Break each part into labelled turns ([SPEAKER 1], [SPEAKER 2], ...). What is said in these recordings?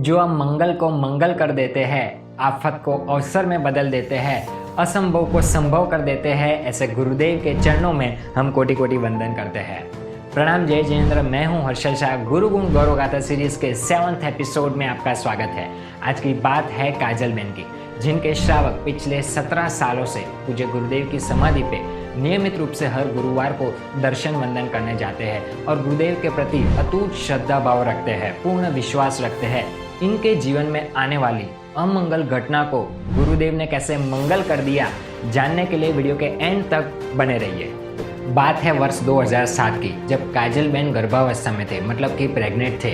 [SPEAKER 1] जो मंगल को मंगल कर देते हैं, आफत को अवसर में बदल देते हैं, असंभव को संभव कर देते हैं, ऐसे गुरुदेव के चरणों में हम कोटि कोटि वंदन करते हैं। प्रणाम जय जिनेंद्र, मैं हूं हर्षल शाह। गुरु गुण गौरव गाथा सीरीज के 7th एपिसोड में आपका स्वागत है। आज की बात है काजल बहन की, जिनके श्रावक पिछले 17 सालों से पूज्य गुरुदेव की समाधि पे नियमित रूप से हर गुरुवार को दर्शन वंदन करने जाते हैं और गुरुदेव के प्रति अटूट श्रद्धा भाव रखते हैं, पूर्ण विश्वास रखते हैं। इनके जीवन में आने वाली अमंगल घटना को गुरुदेव ने कैसे मंगल कर दिया, जानने के लिए वीडियो के एंड तक बने रहिए। बात है वर्ष 2007 की, जब काजल बहन गर्भावस्था में थे, मतलब कि प्रेग्नेंट थे।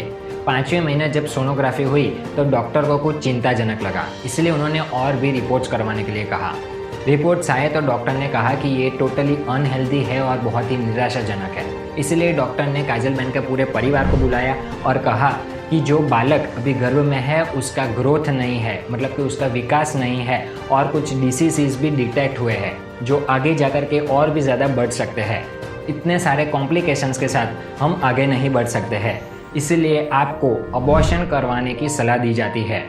[SPEAKER 1] 5वें महीने जब सोनोग्राफी हुई तो डॉक्टर को कुछ चिंताजनक लगा, इसलिए उन्होंने और भी रिपोर्ट्स करवाने के लिए कहा। रिपोर्ट्स आए तो डॉक्टर ने कहा कि ये टोटली अनहेल्दी है और बहुत ही निराशाजनक है। इसलिए डॉक्टर ने काजल बहन के पूरे परिवार को बुलाया और कहा कि जो बालक अभी गर्भ में है उसका ग्रोथ नहीं है, मतलब कि उसका विकास नहीं है, और कुछ डिसीज़ भी डिटेक्ट हुए हैं जो आगे जाकर के और भी ज़्यादा बढ़ सकते हैं। इतने सारे कॉम्प्लिकेशंस के साथ हम आगे नहीं बढ़ सकते हैं, इसलिए आपको अबॉर्शन करवाने की सलाह दी जाती है।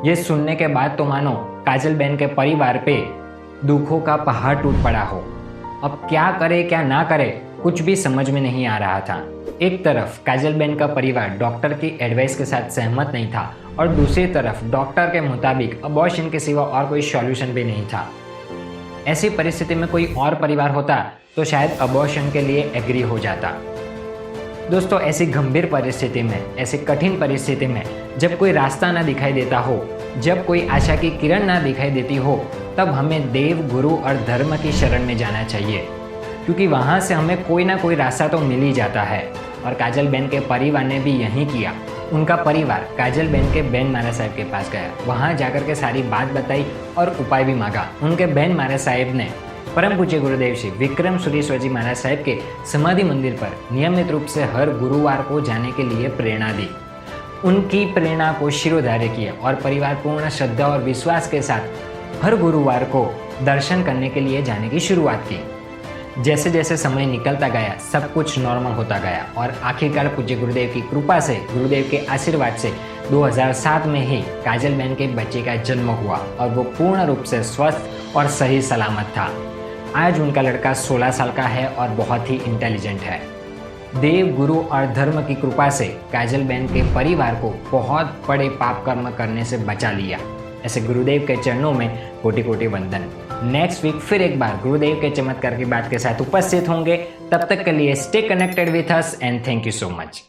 [SPEAKER 1] ये सुनने के बाद तो मानो काजल बहन के परिवार पे दुखों का पहाड़ टूट पड़ा हो। अब क्या करे क्या ना करे कुछ भी समझ में नहीं आ रहा था। एक तरफ काजल बहन का परिवार डॉक्टर की एडवाइस के साथ सहमत नहीं था और दूसरी तरफ डॉक्टर के मुताबिक अबॉर्शन के सिवा और कोई सॉल्यूशन भी नहीं था। ऐसी परिस्थिति में कोई और परिवार होता तो शायद अबॉर्शन के लिए एग्री हो जाता। दोस्तों, ऐसी गंभीर परिस्थिति में, ऐसी कठिन परिस्थिति में जब कोई रास्ता ना दिखाई देता हो, जब कोई आशा की किरण ना दिखाई देती हो, तब हमें देव, गुरु और धर्म की शरण में जाना चाहिए, क्योंकि वहाँ से हमें कोई ना कोई रास्ता तो मिल ही जाता है। और काजल बहन के परिवार ने भी यही किया। उनका परिवार काजल बहन के बहन महाराज साहब के पास गया, वहाँ जाकर के सारी बात बताई और उपाय भी मांगा। उनके बहन महाराज साहब ने परम पूज्य गुरुदेव श्री विक्रम सुरीश्वर जी महाराज साहब के समाधि मंदिर पर नियमित रूप से हर गुरुवार को जाने के लिए प्रेरणा दी। उनकी प्रेरणा को शिरोधार्य किया और परिवार पूर्ण श्रद्धा और विश्वास के साथ हर गुरुवार को दर्शन करने के लिए जाने की शुरुआत की। जैसे जैसे समय निकलता गया सब कुछ नॉर्मल होता गया और आखिरकार पूज्य गुरुदेव की कृपा से, गुरुदेव के आशीर्वाद से 2007 में ही काजल बहन के बच्चे का जन्म हुआ और वो पूर्ण रूप से स्वस्थ और सही सलामत था। आज उनका लड़का 16 साल का है और बहुत ही इंटेलिजेंट है। देव, गुरु और धर्म की कृपा से काजल बहन के परिवार को बहुत बड़े पाप कर्म करने से बचा लिया। ऐसे गुरुदेव के चरणों में कोटि कोटि वंदन। नेक्स्ट वीक फिर एक बार गुरुदेव के चमत्कार की बात के साथ उपस्थित होंगे। तब तक के लिए stay connected with us and thank you so much.